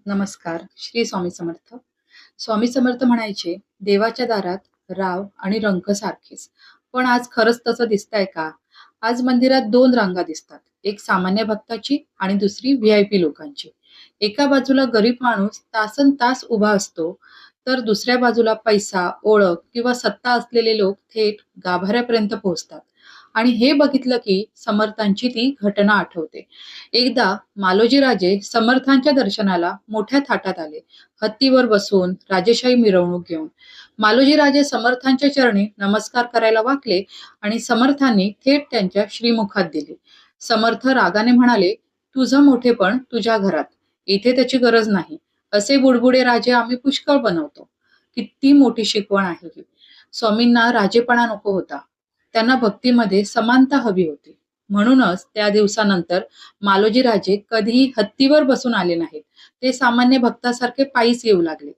नमस्कार. श्री स्वामी समर्थ. स्वामी समर्थ म्हणायचे, "देवाच्या दारात राव आणि रंक सारखेच." पण आज खरंच तसं दिसतंय का? आज मंदिरात 2 रांगा दिसतात. एक सामान्य भक्ताची आणि दुसरी व्ही-आय-पी लोकांची. एका बाजूला गरीब माणूस तासनतास उभा असतो, तर दुसऱ्या बाजूला पैसा, ओळख किंवा सत्ता असलेले लोक थेट गाभाऱ्यापर्यंत पोहोचतात. आणि हे बघितलं की समर्थांची ती घटना आठवते. एकदा मालोजी राजे समर्थांच्या दर्शनाला मोठ्या थाटात आले. हत्तीवर बसून राजेशाही मिरवणूक घेऊन. मालोजी राजे समर्थांच्या चरणी नमस्कार करायला वाकले आणि समर्थांनी थेट त्यांच्या श्रीमुखात दिले. समर्थ रागाने म्हणाले, "तुझं मोठेपण तुझ्या घरात. इथे त्याची गरज नाही. असे बुडबुडे राजे आम्ही पुष्कळ बनवतो." किती मोठी शिकवण आहे ही. स्वामींना राजेपणा नको होता. त्यांना भक्तीमध्ये समानता हवी होती. म्हणूनच त्या दिवसानंतर मालोजी राजे कधीही हत्तीवर बसून आले नाहीत. ते सामान्य भक्तासारखे पायीच येऊ लागले.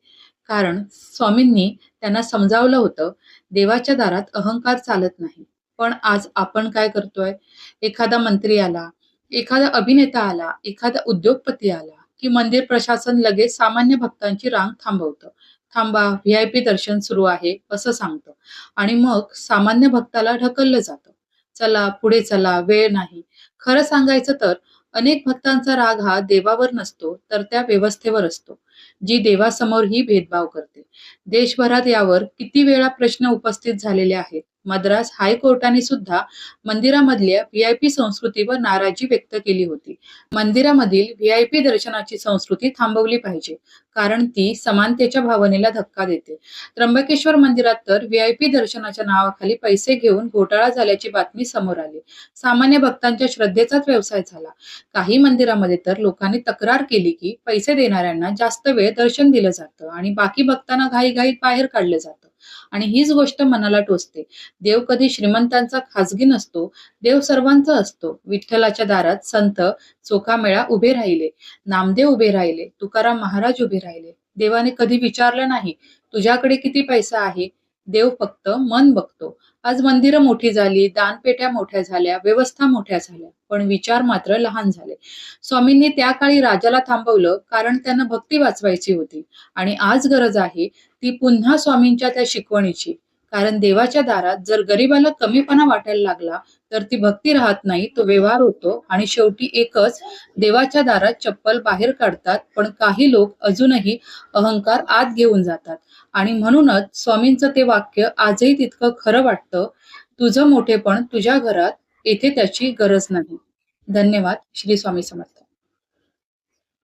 कारण स्वामींनी त्यांना समजावलं होतं, देवाच्या दारात अहंकार चालत नाही. पण आज आपण काय करतोय? एखादा मंत्री आला, एखादा अभिनेता आला, एखादा उद्योगपती आला, की मंदिर प्रशासन लगेच सामान्य भक्तांची रांग थांबवतं. थांबा, व्ही-आय-पी दर्शन सुरू आहे, असं सांगतं. आणि मग सामान्य भक्ताला ढकललं जातं. चला, पुढे चला, वेळ नाही. खरं सांगायचं तर अनेक भक्तांचा राग हा देवावर नसतो, तर त्या व्यवस्थेवर असतो, जी देवासमोरही भेदभाव करते. देशभरात यावर किती वेळा प्रश्न उपस्थित झालेले आहेत. मद्रास हायकोर्टाने सुद्धा मंदिरामधल्या व्ही-आय-पी संस्कृतीवर नाराजी व्यक्त केली होती. मंदिरामधील व्ही-आय-पी दर्शनाची संस्कृती थांबवली पाहिजे, कारण ती समानतेच्या भावनेला धक्का देते. त्र्यंबकेश्वर मंदिरात तर व्ही-आय-पी दर्शनाच्या नावाखाली पैसे घेऊन घोटाळा झाल्याची बातमी समोर आली. सामान्य भक्तांच्या श्रद्धेचाच व्यवसाय झाला. काही मंदिरामध्ये तर लोकांनी तक्रार केली की पैसे देणाऱ्यांना जास्त वेळ दर्शन दिलं जातं आणि बाकी भक्तांना घाईघाईत बाहेर काढलं जातं. आणि हीच गोष्ट मनाला टोचते. देव कधी श्रीमंतांचा खाजगी नसतो, देव सर्वांचा असतो. विठ्ठलाच्या दारात संत चोखामेळा उभे राहिले, नामदेव उभे राहिले, तुकाराम महाराज उभे राहिले. देवाने कधी विचारलं नाही, तुझ्याकडे किती पैसा आहे? देव फक्त मन बघतो. आज मंदिरं मोठी झाली, दानपेट्या मोठ्या झाल्या, व्यवस्था मोठ्या झाल्या, पण विचार मात्र लहान झाले. स्वामींनी त्या काळी राजाला थांबवलं कारण त्यांना भक्ती वाचवायची होती. आणि आज गरज आहे ती पुन्हा स्वामींच्या त्या शिकवणीची. कारण देवाच्या दारात जर गरिबाला कमीपणा वाटायला लागला, तर ती भक्ती राहत नाही, तो व्यवहार होतो आणि शेवटी एकच, देवाच्या दारात चप्पल बाहेर काढतात, पण काही लोक अजूनही अहंकार आत घेऊन जातात. आणि म्हणूनच स्वामींचं ते वाक्य आजही तितकं खरं वाटतं, "तुझं मोठेपण तुझ्या घरात, येथे त्याची गरज नाही." धन्यवाद. श्री स्वामी समर्थ.